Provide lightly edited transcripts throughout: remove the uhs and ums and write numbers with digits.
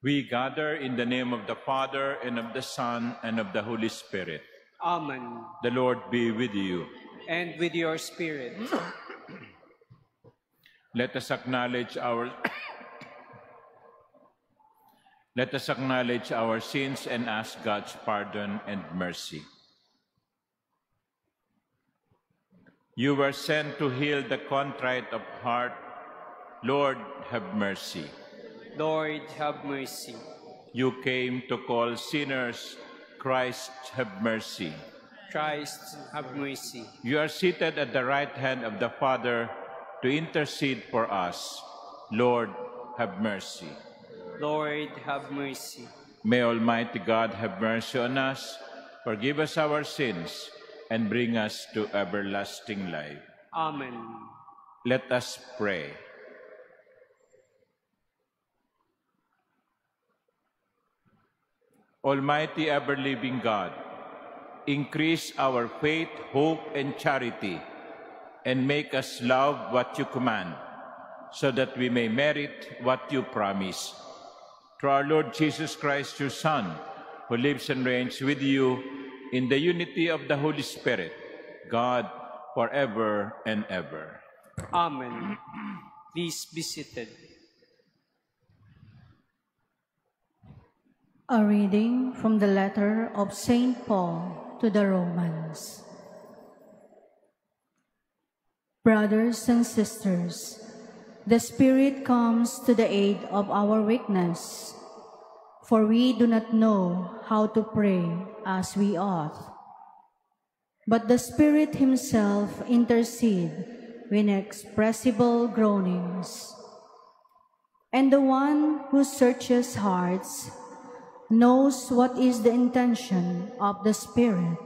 We gather in the name of the Father, and of the Son, and of the Holy Spirit. Amen. The Lord be with you. And with your spirit. Let us acknowledge our Let us acknowledge our sins and ask God's pardon and mercy. You were sent to heal the contrite of heart. Lord, have mercy. Lord, have mercy. You came to call sinners. Christ, have mercy. Christ, have mercy. You are seated at the right hand of the Father to intercede for us. Lord, have mercy. Lord, have mercy. May Almighty God have mercy on us, forgive us our sins, and bring us to everlasting life. Amen. Let us pray. Almighty ever-living God, increase our faith, hope, and charity, and make us love what you command, so that we may merit what you promise. Through our Lord Jesus Christ, your Son, who lives and reigns with you in the unity of the Holy Spirit, God, forever and ever. Amen. Please be seated. A reading from the letter of St. Paul to the Romans. Brothers and sisters, the Spirit comes to the aid of our weakness, for we do not know how to pray as we ought. But the Spirit Himself intercedes with inexpressible groanings. And the one who searches hearts knows what is the intention of the Spirit,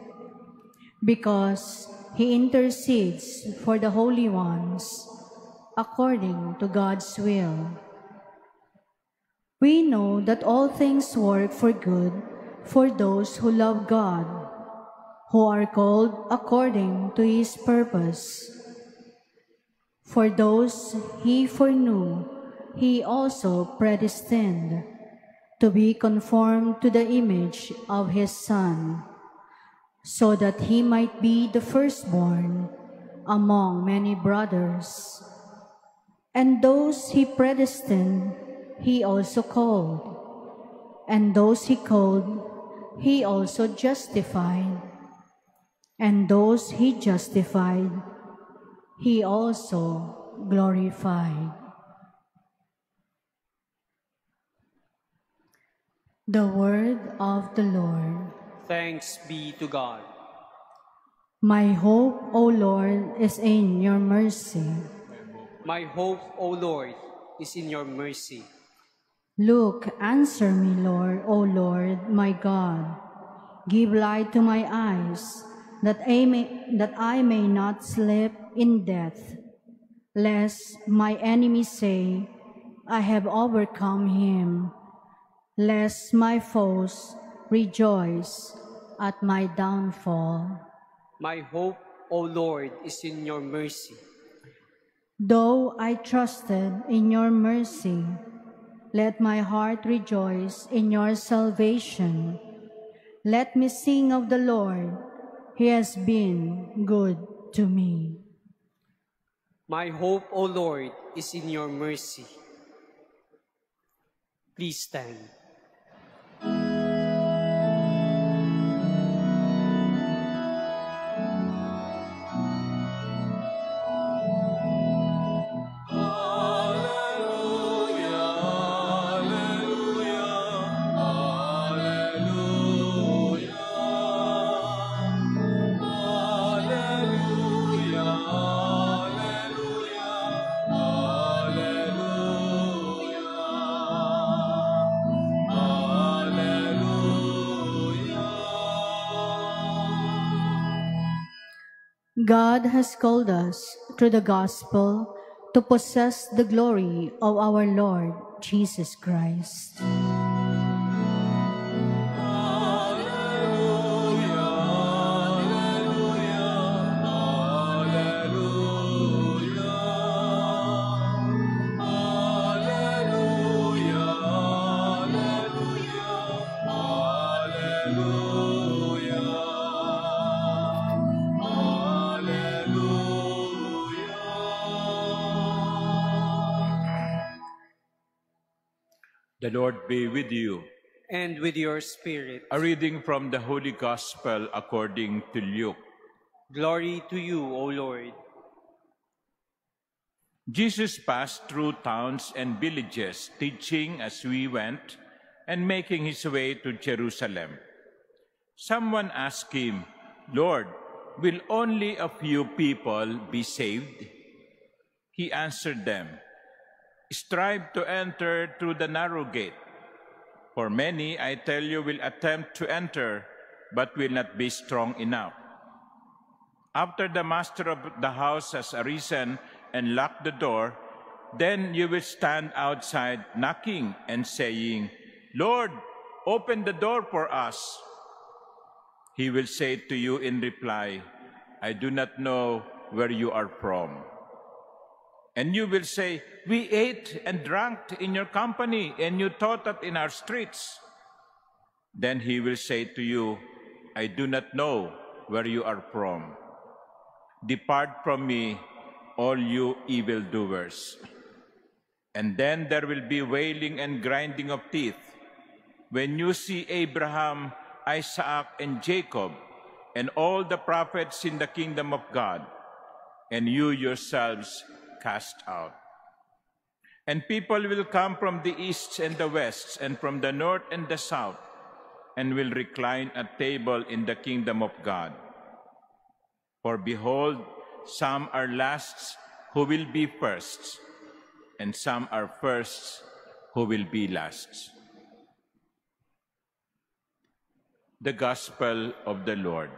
because He intercedes for the holy ones according to God's will. We know that all things work for good for those who love God, who are called according to His purpose. For those He foreknew, He also predestined to be conformed to the image of His Son, so that He might be the firstborn among many brothers. And those He predestined, He also called. And those He called, He also justified. And those He justified, He also glorified. The word of the Lord. Thanks be to God. My hope, O Lord, is in your mercy. My hope, O Lord, is in your mercy. Look, answer me, Lord, O Lord, my God. Give light to my eyes, that I may not sleep in death, lest my enemies say, I have overcome him, lest my foes rejoice at my downfall. My hope, O Lord, is in your mercy. Though I trusted in your mercy, let my heart rejoice in your salvation. Let me sing of the Lord. He has been good to me. My hope, O Lord, is in your mercy. Please stand. God has called us through the gospel to possess the glory of our Lord Jesus Christ. The Lord be with you. And with your spirit. A reading from the Holy Gospel according to Luke. Glory to you, O Lord. Jesus passed through towns and villages, teaching as we went and making his way to Jerusalem. Someone asked him, "Lord, will only a few people be saved?" He answered them, "Strive to enter through the narrow gate. For many, I tell you, will attempt to enter, but will not be strong enough. After the master of the house has arisen and locked the door, then you will stand outside knocking and saying, 'Lord, open the door for us.' He will say to you in reply, 'I do not know where you are from.' And you will say, 'We ate and drank in your company, and you taught us in our streets.' Then he will say to you, 'I do not know where you are from. Depart from me, all you evildoers.' And then there will be wailing and grinding of teeth when you see Abraham, Isaac, and Jacob, and all the prophets in the kingdom of God, and you yourselves cast out. And people will come from the east and the west, and from the north and the south, and will recline at table in the kingdom of God. For behold, some are lasts who will be firsts, and some are firsts who will be lasts." The Gospel of the Lord.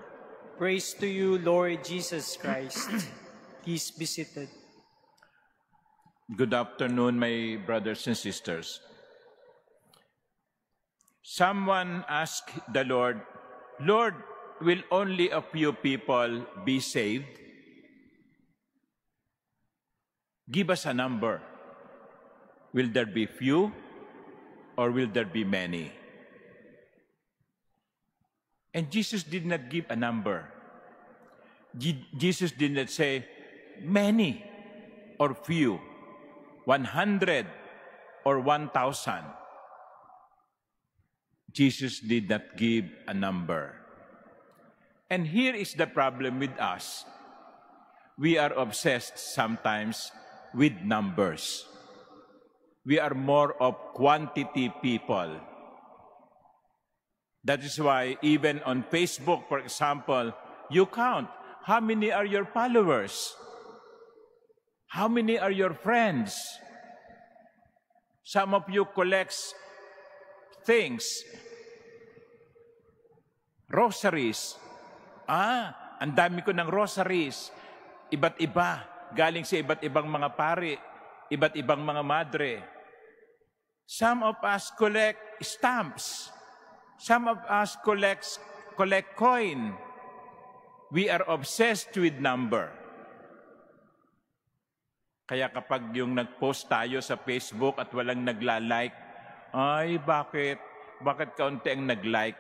Praise to you, Lord Jesus Christ. Please be seated. Good afternoon, my brothers and sisters. Someone asked the Lord, "Lord, will only a few people be saved?" Give us a number. Will there be few or will there be many? And Jesus did not give a number. Jesus did not say many or few, 100 or 1,000. Jesus did not give a number. And here is the problem with us. We are obsessed sometimes with numbers. We are more of quantity people. That is why even on Facebook, for example, you count how many are your followers, how many are your friends. Some of you collect things, rosaries. Ang dami ko ng rosaries. Iba't iba, galing sa iba't ibang mga pari, iba't ibang mga madre. Some of us collect stamps. Some of us collect coin. We are obsessed with number. Kaya kapag yung nag-post tayo sa Facebook at walang nagla-like, ay bakit? Bakit kaunti ang nag-like?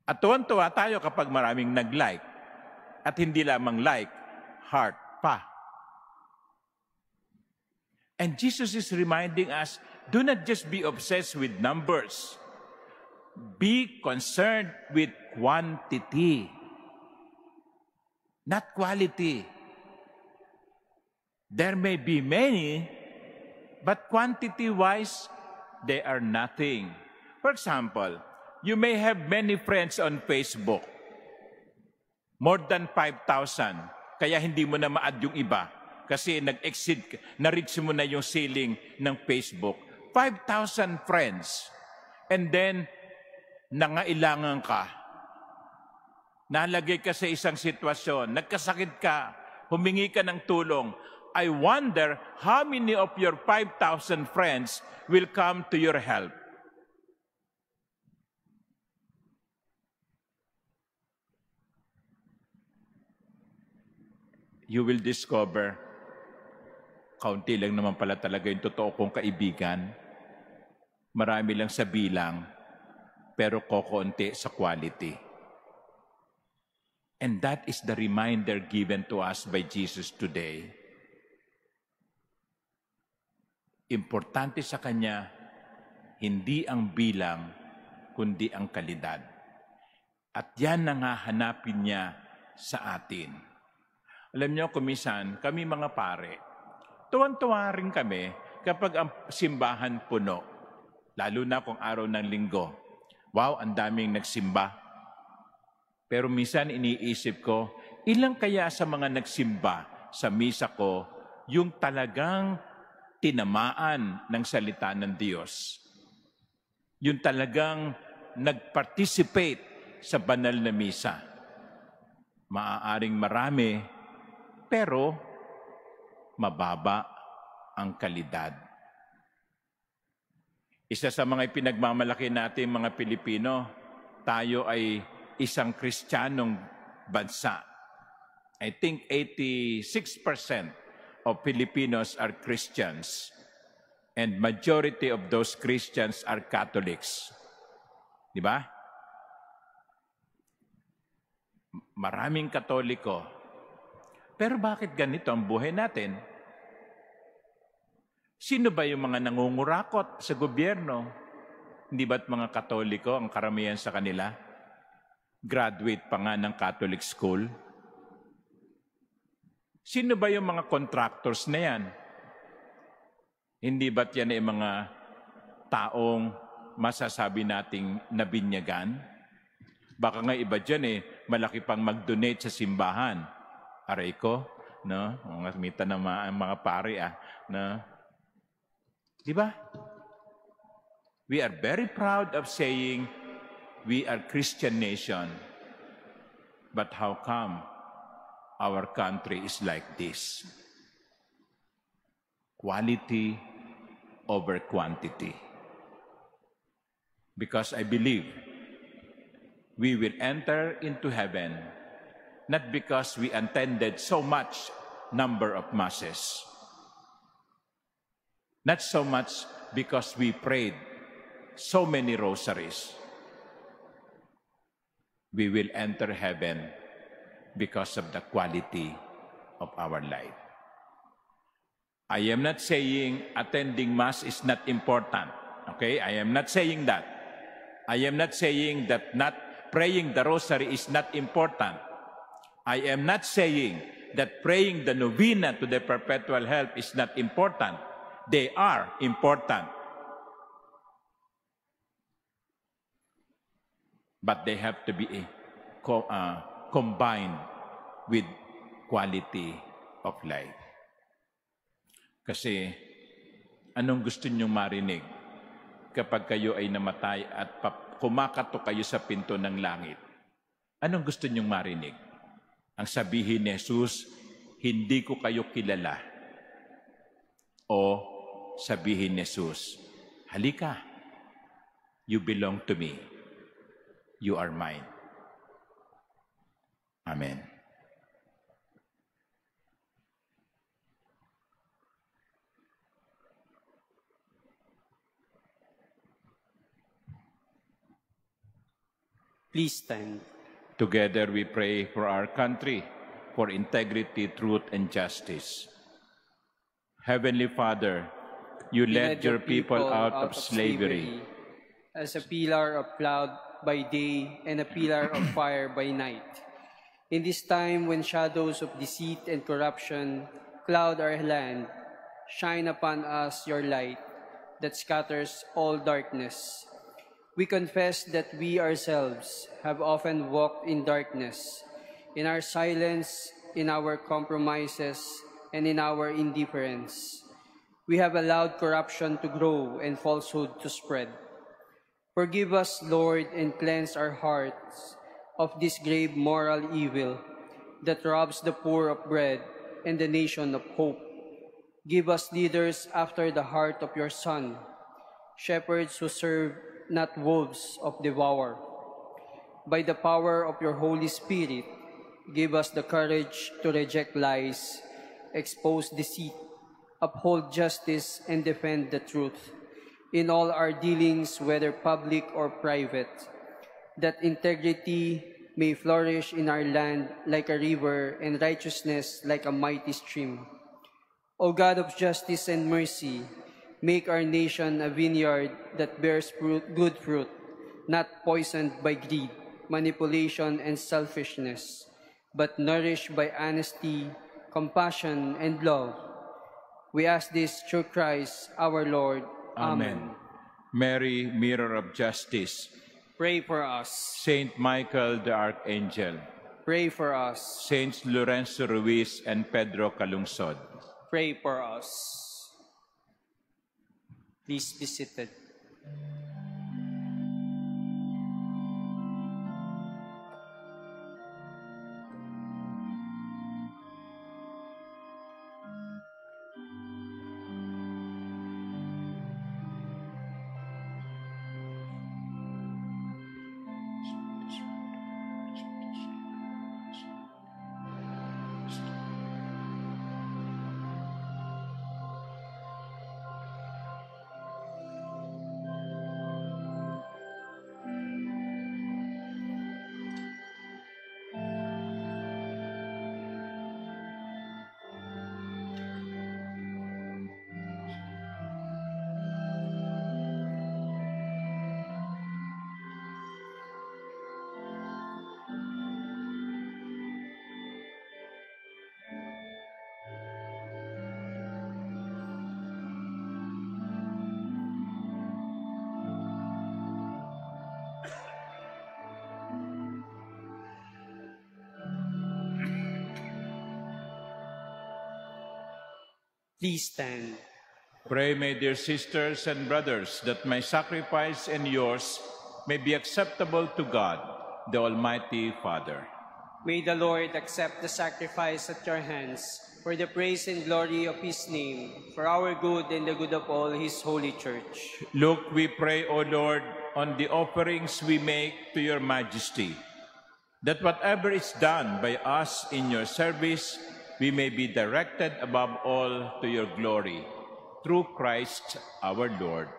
At tuwan-tuwa tayo kapag maraming nag-like. At hindi lamang like, heart pa. And Jesus is reminding us, do not just be obsessed with numbers. Be concerned with quantity, not quality. There may be many, but quantity-wise, they are nothing. For example, you may have many friends on Facebook, more than 5,000, kaya hindi mo na ma-add yung iba kasi nag-exceed, na-reach mo na yung ceiling ng Facebook. 5,000 friends. And then, nangailangan ka. Nalagay ka sa isang sitwasyon, nagkasakit ka, humingi ka ng tulong. I wonder how many of your 5,000 friends will come to your help. You will discover, kaunti lang naman pala talaga yung totoo kong kaibigan. Marami lang sa bilang, pero kokonti sa quality. And that is the reminder given to us by Jesus today. Importante sa Kanya, hindi ang bilang, kundi ang kalidad. At yan ang hahanapin niya sa atin. Alam niyo, kumisan, kami mga pare, tuwan-tuwa rin kami kapag ang simbahan puno, lalo na kung araw ng linggo. Wow, ang daming nagsimba. Pero minsan iniisip ko, ilang kaya sa mga nagsimba sa misa ko yung talagang tinamaan ng salita ng Diyos? Yung talagang nag-participate sa banal na misa. Maaaring marami, pero mababa ang kalidad. Isa sa mga ipinagmamalaki natin mga Pilipino, tayo ay isang Kristiyanong bansa. I think 86% of Filipinos are Christians, and majority of those Christians are Catholics. Di ba? Maraming Katoliko. Pero bakit ganito ang buhay natin? Sino ba yung mga nangungurakot sa gobyerno? Hindi ba't mga Katoliko ang karamihan sa kanila? Graduate pa nga ng Catholic school. Sino ba yung mga contractors na yan? Hindi ba't yan ay mga taong masasabi nating nabinyagan? Baka nga iba dyan malaki pang mag-donate sa simbahan. Aray ko, no? Mita na mga pare, no? Di ba? We are very proud of saying we are Christian nation. But how come our country is like this? Quality over quantity. Because I believe we will enter into heaven not because we attended so much number of masses, not so much because we prayed so many rosaries. We will enter heaven because of the quality of our life. I am not saying attending Mass is not important. Okay? I am not saying that. I am not saying that not praying the rosary is not important. I am not saying that praying the novena to the perpetual help is not important. They are important. But they have to be combined with quality of life. Kasi anong gusto niyong marinig kapag kayo ay namatay at kumakatok kayo sa pinto ng langit? Anong gusto niyong marinig? Ang sabihin ni Jesus, hindi ko kayo kilala. O sabihin ni Jesus, halika, you belong to me. You are mine. Amen. Please stand. Together we pray for our country, for integrity, truth, and justice. Heavenly Father, you led your people out of slavery as a pillar of cloud by day and a pillar of fire by night. In this time when shadows of deceit and corruption cloud our land, shine upon us your light that scatters all darkness. We confess that we ourselves have often walked in darkness, in our silence, in our compromises, and in our indifference. We have allowed corruption to grow and falsehood to spread. Forgive us, Lord, and cleanse our hearts of this grave moral evil that robs the poor of bread and the nation of hope. Give us leaders after the heart of your Son, shepherds who serve, not wolves of devour. By the power of your Holy Spirit, give us the courage to reject lies, expose deceit, uphold justice, and defend the truth in all our dealings, whether public or private, that integrity may flourish in our land like a river and righteousness like a mighty stream. O God of justice and mercy, Make our nation a vineyard that bears good fruit, not poisoned by greed, manipulation, and selfishness, but nourished by honesty, compassion, and love. We ask this through Christ our Lord. Amen. Mary, Mirror of Justice, Pray for us. Saint Michael the Archangel, Pray for us. Saints Lorenzo Ruiz and Pedro Calungsod, Pray for us. Please be seated. Please stand. Pray, my dear sisters and brothers, that my sacrifice and yours may be acceptable to God, the Almighty Father. May the Lord accept the sacrifice at your hands for the praise and glory of his name, for our good and the good of all his holy church. Look, we pray, O Lord, on the offerings we make to your majesty, that whatever is done by us in your service, we may be directed above all to your glory. Through Christ our Lord.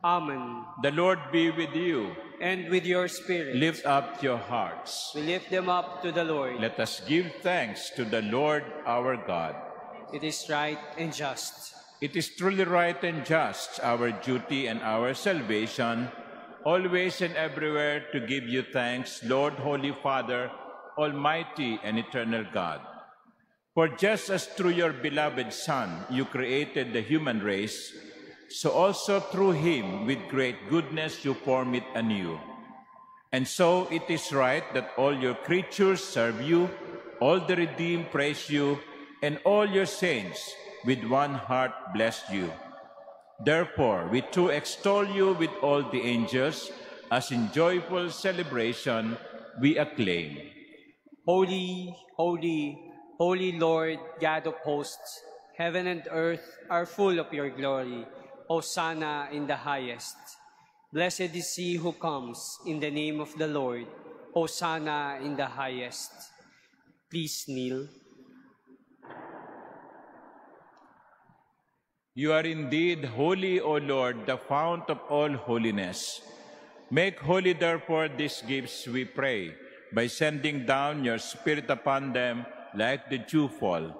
Amen. The Lord be with you. And with your spirit. Lift up your hearts. We lift them up to the Lord. Let us give thanks to the Lord our God. It is right and just. It is truly right and just, our duty and our salvation, always and everywhere to give you thanks, Lord, Holy Father, Almighty and eternal God. For just as through your beloved Son you created the human race, so also through him with great goodness you form it anew. And so it is right that all your creatures serve you, all the redeemed praise you, and all your saints with one heart bless you. Therefore, we too extol you with all the angels, as in joyful celebration we acclaim. Holy, holy, holy Lord, God of hosts, heaven and earth are full of your glory. Hosanna in the highest. Blessed is he who comes in the name of the Lord. Hosanna in the highest. Please kneel. You are indeed holy, O Lord, the fount of all holiness. Make holy, therefore, these gifts, we pray, by sending down your Spirit upon them like the dewfall,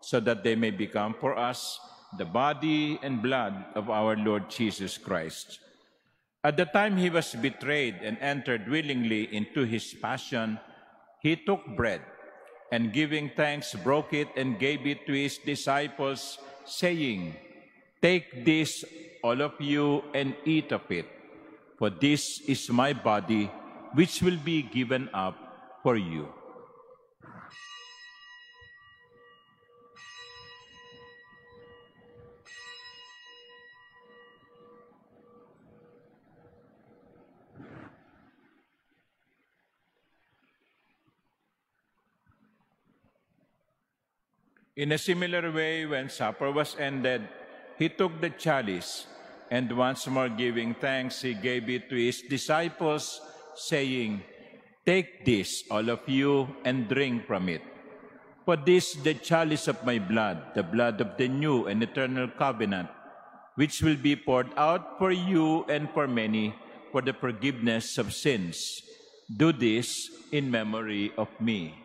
so that they may become for us the body and blood of our Lord Jesus Christ. At the time he was betrayed and entered willingly into his passion, he took bread, and giving thanks, broke it and gave it to his disciples, saying, "Take this, all of you, and eat of it, for this is my body, which will be given up for you." In a similar way, when supper was ended, he took the chalice, and once more giving thanks, he gave it to his disciples, saying, "Take this, all of you, and drink from it. For this is the chalice of my blood, the blood of the new and eternal covenant, which will be poured out for you and for many for the forgiveness of sins. Do this in memory of me."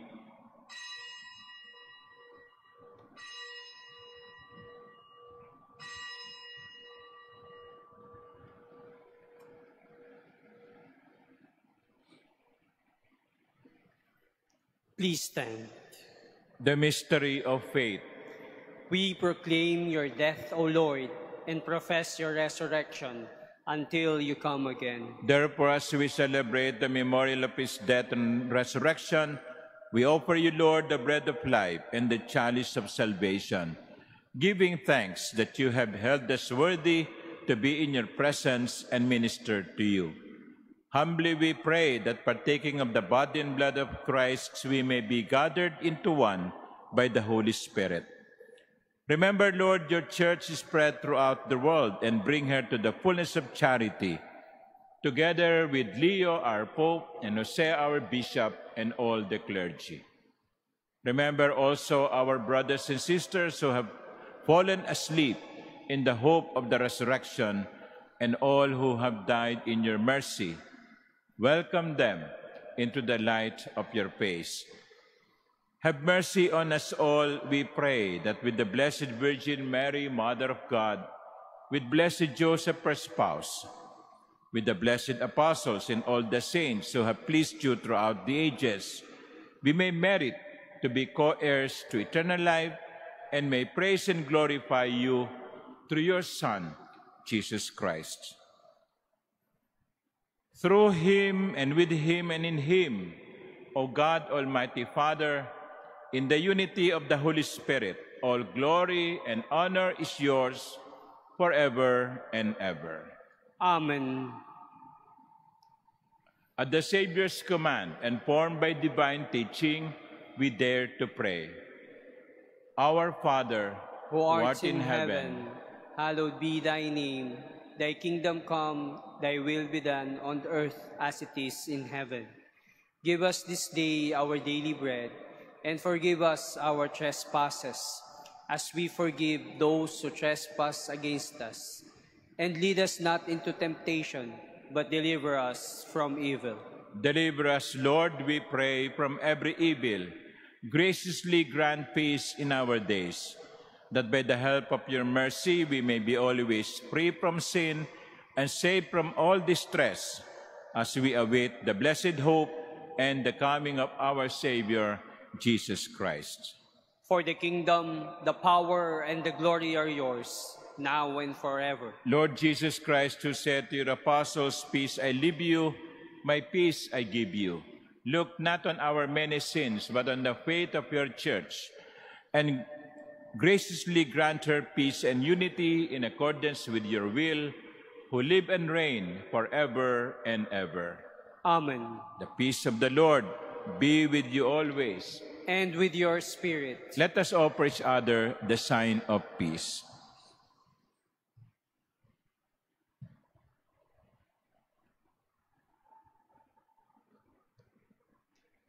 Please stand. The mystery of faith. We proclaim your death, O Lord, and profess your resurrection until you come again. Therefore, as we celebrate the memorial of his death and resurrection, we offer you, Lord, the bread of life and the chalice of salvation, giving thanks that you have held us worthy to be in your presence and minister to you. Humbly we pray that partaking of the body and blood of Christ, we may be gathered into one by the Holy Spirit. Remember, Lord, your church is spread throughout the world and bring her to the fullness of charity, together with Leo, our Pope, and Jose, our Bishop, and all the clergy. Remember also our brothers and sisters who have fallen asleep in the hope of the resurrection, and all who have died in your mercy. Welcome them into the light of your face. Have mercy on us all, we pray, that with the Blessed Virgin Mary, Mother of God, with Blessed Joseph, her spouse, with the blessed apostles and all the saints who have pleased you throughout the ages, we may merit to be co-heirs to eternal life and may praise and glorify you through your Son, Jesus Christ. Through him and with him and in him, O God, Almighty Father, in the unity of the Holy Spirit, all glory and honor is yours forever and ever. Amen. At the Savior's command and formed by divine teaching, we dare to pray. Our Father, Who art in heaven, hallowed be thy name. Thy kingdom come, thy will be done on earth as it is in heaven. Give us this day our daily bread, and forgive us our trespasses, as we forgive those who trespass against us. And lead us not into temptation, but deliver us from evil. Deliver us, Lord, we pray, from every evil. Graciously grant peace in our days, that by the help of your mercy we may be always free from sin and safe from all distress, as we await the blessed hope and the coming of our Savior, Jesus Christ. For the kingdom, the power, and the glory are yours, now and forever. Lord Jesus Christ, who said to your apostles, "Peace I leave you, my peace I give you," look not on our many sins, but on the faith of your church, and graciously grant her peace and unity in accordance with your will, who live and reign forever and ever. Amen. The peace of the Lord be with you always. And with your spirit. Let us offer each other the sign of peace.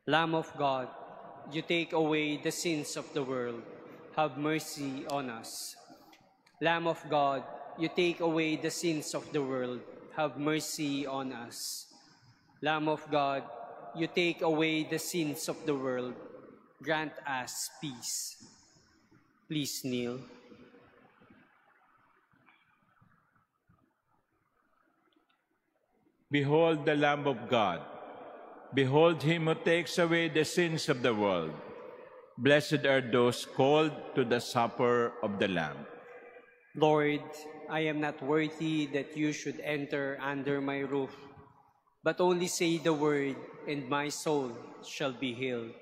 Lamb of God, you take away the sins of the world. Have mercy on us. Lamb of God, you take away the sins of the world. Have mercy on us. Lamb of God, you take away the sins of the world. Grant us peace. Please kneel. Behold the Lamb of God. Behold him who takes away the sins of the world. Blessed are those called to the supper of the Lamb. Lord, I am not worthy that you should enter under my roof, but only say the word, and my soul shall be healed.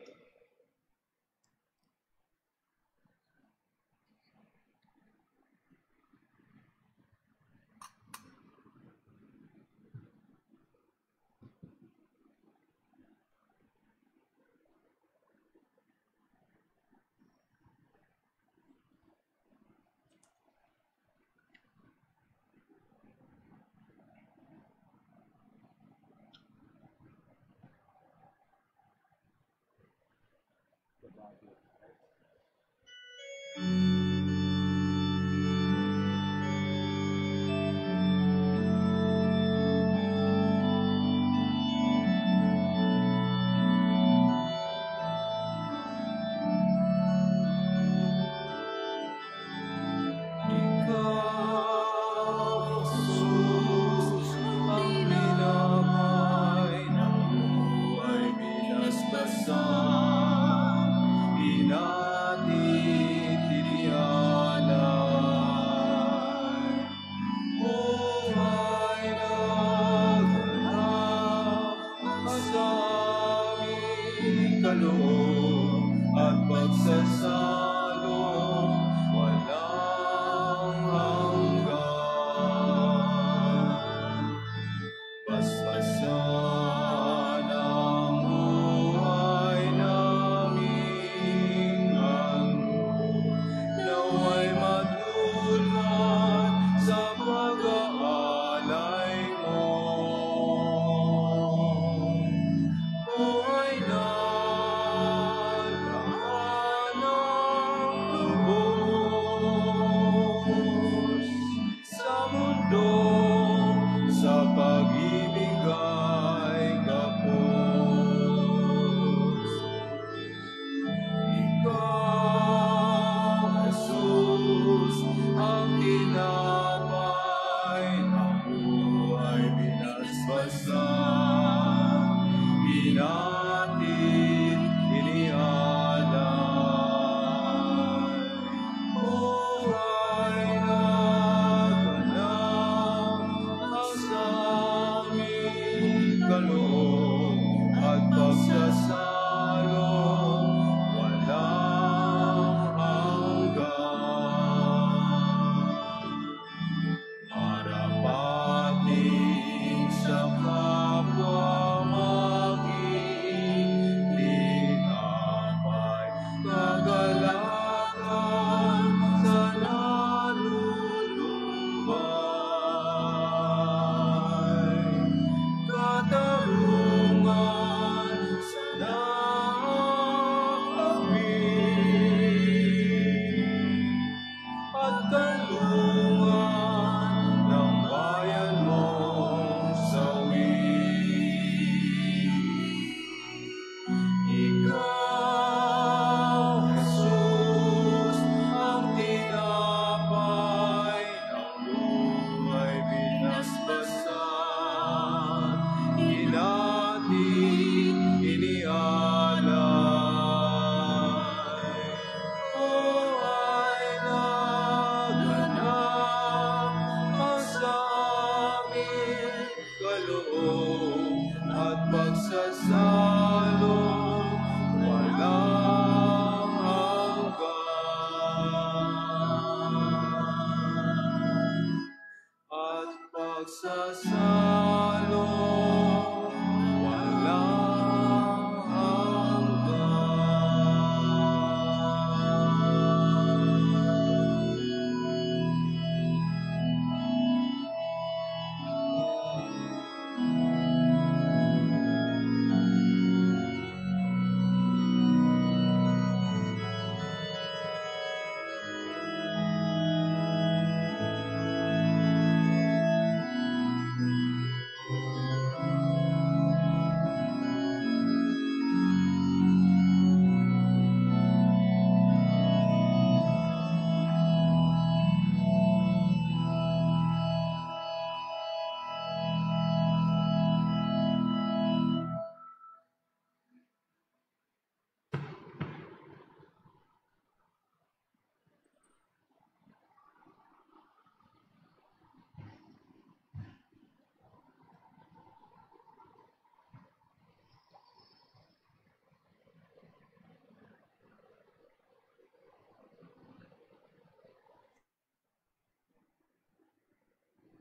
Ang binabay ng buhay bilas basa.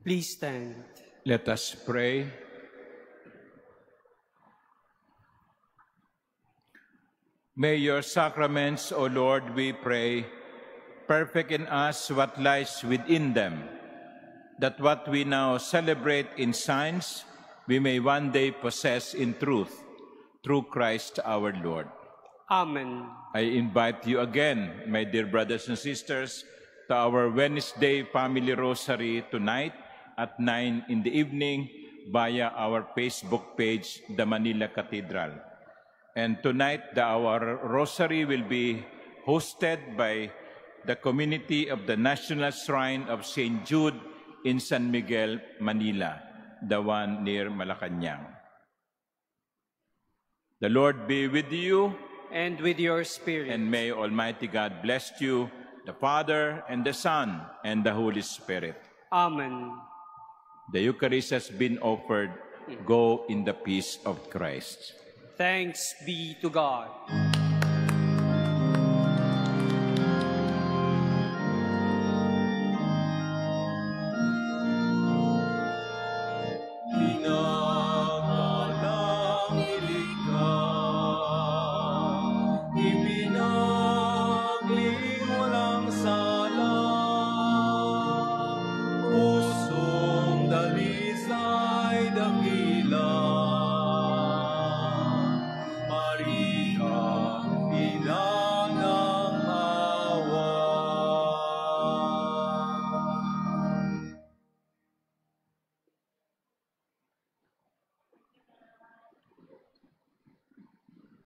Please stand. Let us pray. May your sacraments, O Lord, we pray, perfect in us what lies within them, that what we now celebrate in signs, we may one day possess in truth, through Christ our Lord. Amen. I invite you again, my dear brothers and sisters, to our Wednesday Family Rosary tonight at 9 in the evening via our Facebook page, The Manila Cathedral. And tonight, our Rosary will be hosted by the community of the National Shrine of St. Jude in San Miguel, Manila, the one near Malacanang. The Lord be with you. and with your spirit. And may Almighty God bless you, the Father, and the Son, and the Holy Spirit. Amen. The Eucharist has been offered. Go in the peace of Christ. Thanks be to God.